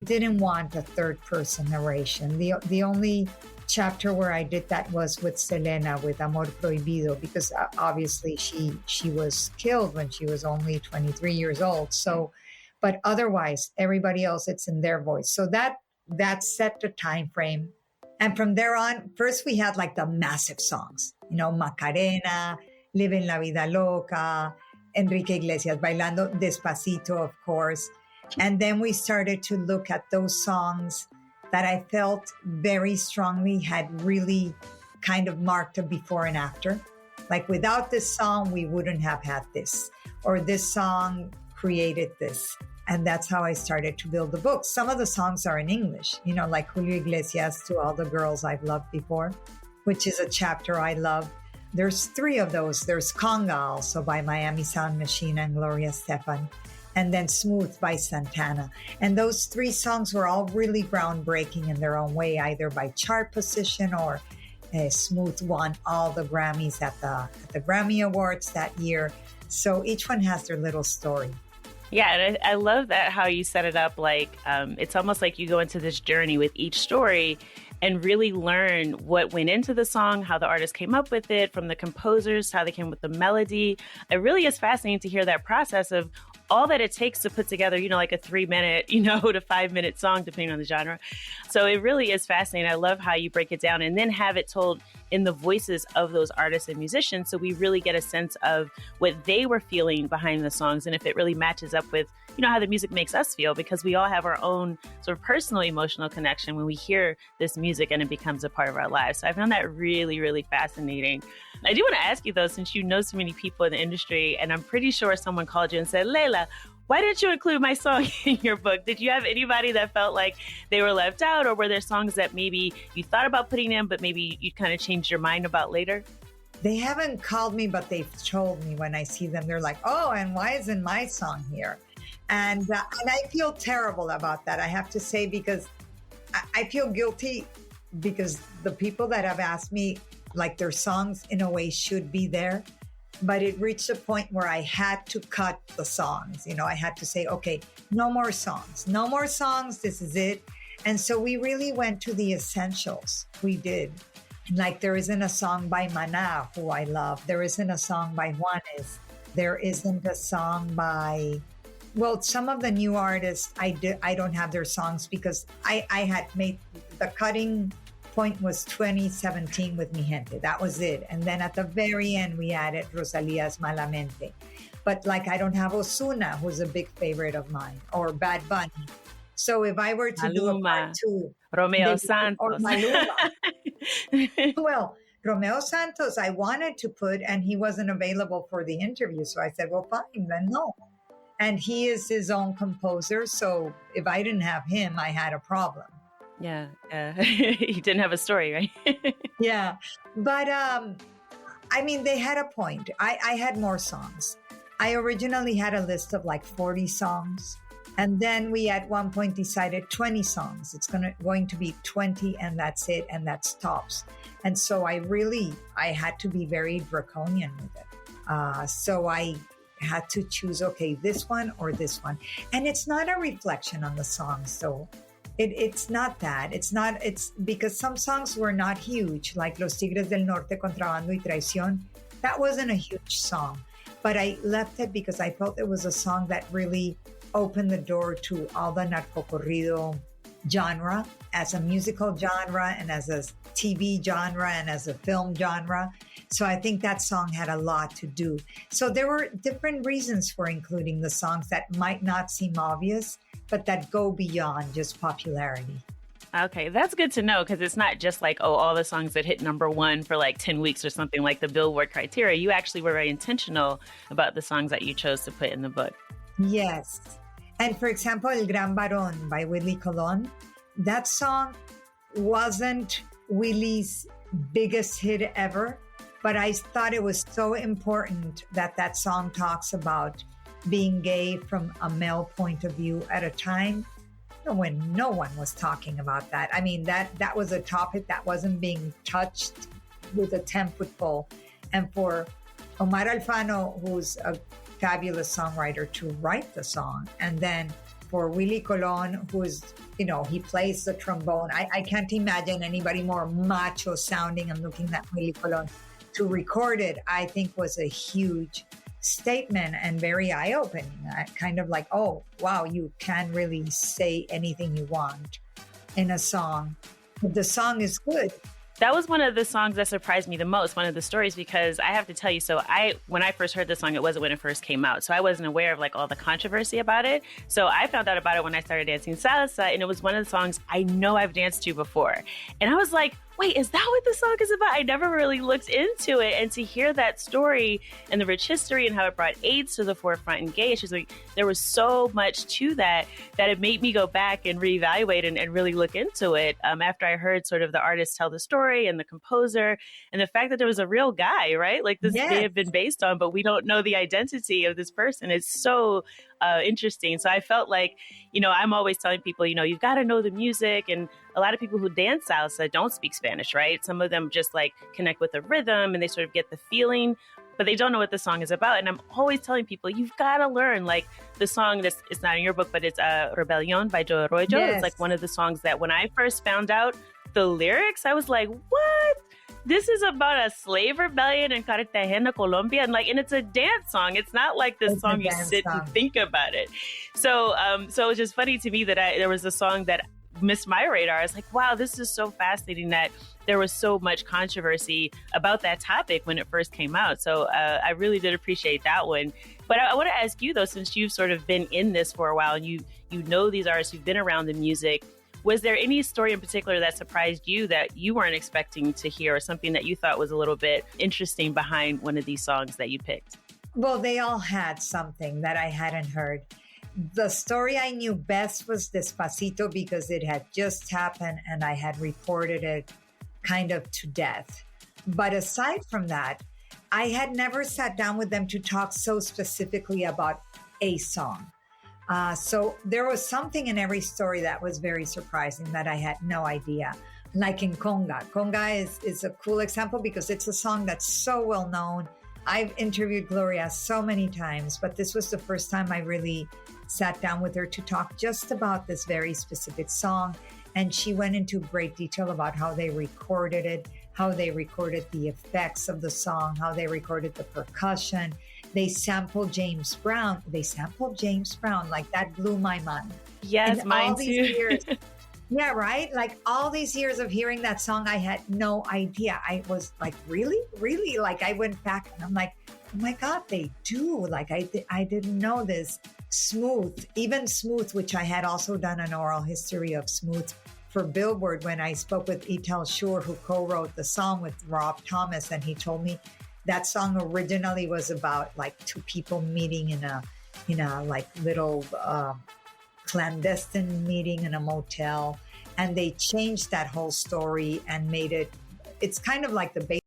didn't want a third person narration. The only chapter where I did that was with Selena with Amor Prohibido, because obviously she was killed when she was only 23 years old. So, but otherwise, everybody else, it's in their voice. So that set the time frame. And from there on, first we had like the massive songs, you know, Macarena, Living La Vida Loca, Enrique Iglesias, Bailando Despacito, of course. And then we started to look at those songs that I felt very strongly had really kind of marked a before and after. Like without this song, we wouldn't have had this, or this song created this. And that's how I started to build the book. Some of the songs are in English, you know, like Julio Iglesias, To All the Girls I've Loved Before, which is a chapter I love. There's 3 of those. There's Conga also by Miami Sound Machine and Gloria Estefan. And then Smooth by Santana. And those 3 songs were all really groundbreaking in their own way, either by chart position or Smooth won all the Grammys at the Grammy Awards that year. So each one has their little story. Yeah, and I love that how you set it up. Like, it's almost like you go into this journey with each story and really learn what went into the song, how the artist came up with it, from the composers, how they came with the melody. It really is fascinating to hear that process of all that it takes to put together, you know, like a 3-minute, you know, to 5-minute song, depending on the genre. So it really is fascinating. I love how you break it down and then have it told in the voices of those artists and musicians. So we really get a sense of what they were feeling behind the songs and if it really matches up with, you know, how the music makes us feel, because we all have our own sort of personal emotional connection when we hear this music and it becomes a part of our lives. So I found that really, really fascinating. I do want to ask you, though, since you know so many people in the industry, and I'm pretty sure someone called you and said, Leila, why didn't you include my song in your book? Did you have anybody that felt like they were left out, or were there songs that maybe you thought about putting in, but maybe you kind of changed your mind about later? They haven't called me, but they've told me when I see them, they're like, oh, and why isn't my song here? And I feel terrible about that, I have to say, because I feel guilty because the people that have asked me, like their songs in a way should be there. But it reached a point where I had to cut the songs. You know, I had to say, okay, no more songs, this is it. And so we really went to the essentials. We did. Like there isn't a song by Maná, who I love. There isn't a song by Juanes. There isn't a song by, well, some of the new artists, I don't have their songs because I had made the cutting point was 2017 with Mi Gente. That was it. And then at the very end, we added Rosalia's Malamente. But like, I don't have Ozuna, who's a big favorite of mine, or Bad Bunny. So if I were to do a part 2, Romeo Santos. Or Maluma. Well, Romeo Santos, I wanted to put, and he wasn't available for the interview. So I said, well, fine, then no. And he is his own composer. So if I didn't have him, I had a problem. Yeah. He didn't have a story, right? Yeah. But, I mean, they had a point. I had more songs. I originally had a list of like 40 songs. And then we at one point decided 20 songs. It's going to be 20 and that's it. And that stops. And so I had to be very draconian with it. So I had to choose, okay, this one or this one. And it's not a reflection on the songs. So it's not that. It's because some songs were not huge, like Los Tigres del Norte, Contrabando y Traición. That wasn't a huge song. But I left it because I felt it was a song that really opened the door to all the narcocorrido genre as a musical genre and as a TV genre and as a film genre. So I think that song had a lot to do. So there were different reasons for including the songs that might not seem obvious, but that go beyond just popularity. Okay, that's good to know, because it's not just like, oh, all the songs that hit #1 for like 10 weeks or something like the Billboard criteria. You actually were very intentional about the songs that you chose to put in the book. Yes. And for example, El Gran Varón by Willie Colón, that song wasn't Willie's biggest hit ever, but I thought it was so important that that song talks about being gay from a male point of view at a time when no one was talking about that. I mean, that was a topic that wasn't being touched with a 10-foot pole. And for Omar Alfano, who's a fabulous songwriter, to write the song, and then for Willie Colón, who's, he plays the trombone. I can't imagine anybody more macho sounding and looking than Willie Colón. To record it, I think was a huge statement and very eye-opening. Kind of like, oh, wow, you can really say anything you want in a song. But the song is good. That was one of the songs that surprised me the most, one of the stories, because I have to tell you, when I first heard the song, it wasn't when it first came out. So I wasn't aware of like all the controversy about it. So I found out about it when I started dancing salsa, and it was one of the songs I know I've danced to before. And I was like, wait, is that what the song is about? I never really looked into it. And to hear that story and the rich history and how it brought AIDS to the forefront and gay issues, like, there was so much to that it made me go back and reevaluate and really look into it after I heard sort of the artist tell the story and the composer and the fact that there was a real guy, right? Like this may have been based on, but we don't know the identity of this person. It's so interesting. So I felt like, I'm always telling people, you've got to know the music. And a lot of people who dance salsa don't speak Spanish, right? Some of them just like connect with the rhythm and they sort of get the feeling, but they don't know what the song is about. And I'm always telling people, you've got to learn, like the song that's, it's not in your book, but it's Rebellion by Joe Arroyo. Yes. It's like one of the songs that when I first found out the lyrics, I was like, what? This is about a slave rebellion in Cartagena, Colombia. And it's a dance song. It's not like this song you sit and think about it. So it was just funny to me that there was a song that missed my radar. I was like, wow, this is so fascinating that there was so much controversy about that topic when it first came out. So I really did appreciate that one. But I want to ask you, though, since you've sort of been in this for a while and you know these artists, you've been around the music, was there any story in particular that surprised you that you weren't expecting to hear, or something that you thought was a little bit interesting behind one of these songs that you picked? Well, they all had something that I hadn't heard. The story I knew best was Despacito because it had just happened and I had reported it kind of to death. But aside from that, I had never sat down with them to talk so specifically about a song. So there was something in every story that was very surprising that I had no idea. Like in Conga. Conga is a cool example because it's a song that's so well known. I've interviewed Gloria so many times, but this was the first time I really sat down with her to talk just about this very specific song. And she went into great detail about how they recorded it, how they recorded the effects of the song, how they recorded the percussion. They sampled James Brown. Like that blew my mind. Yes, and mine all too. These years, yeah, right? Like all these years of hearing that song, I had no idea. I was like, really? Like I went back and I'm like, oh my God, they do. Like I didn't know this. Smooth, even Smooth, which I had also done an oral history of Smooth for Billboard when I spoke with Ital Shur, who co-wrote the song with Rob Thomas. And he told me that song originally was about like two people meeting in a like little clandestine meeting in a motel. And they changed that whole story and made it's kind of like the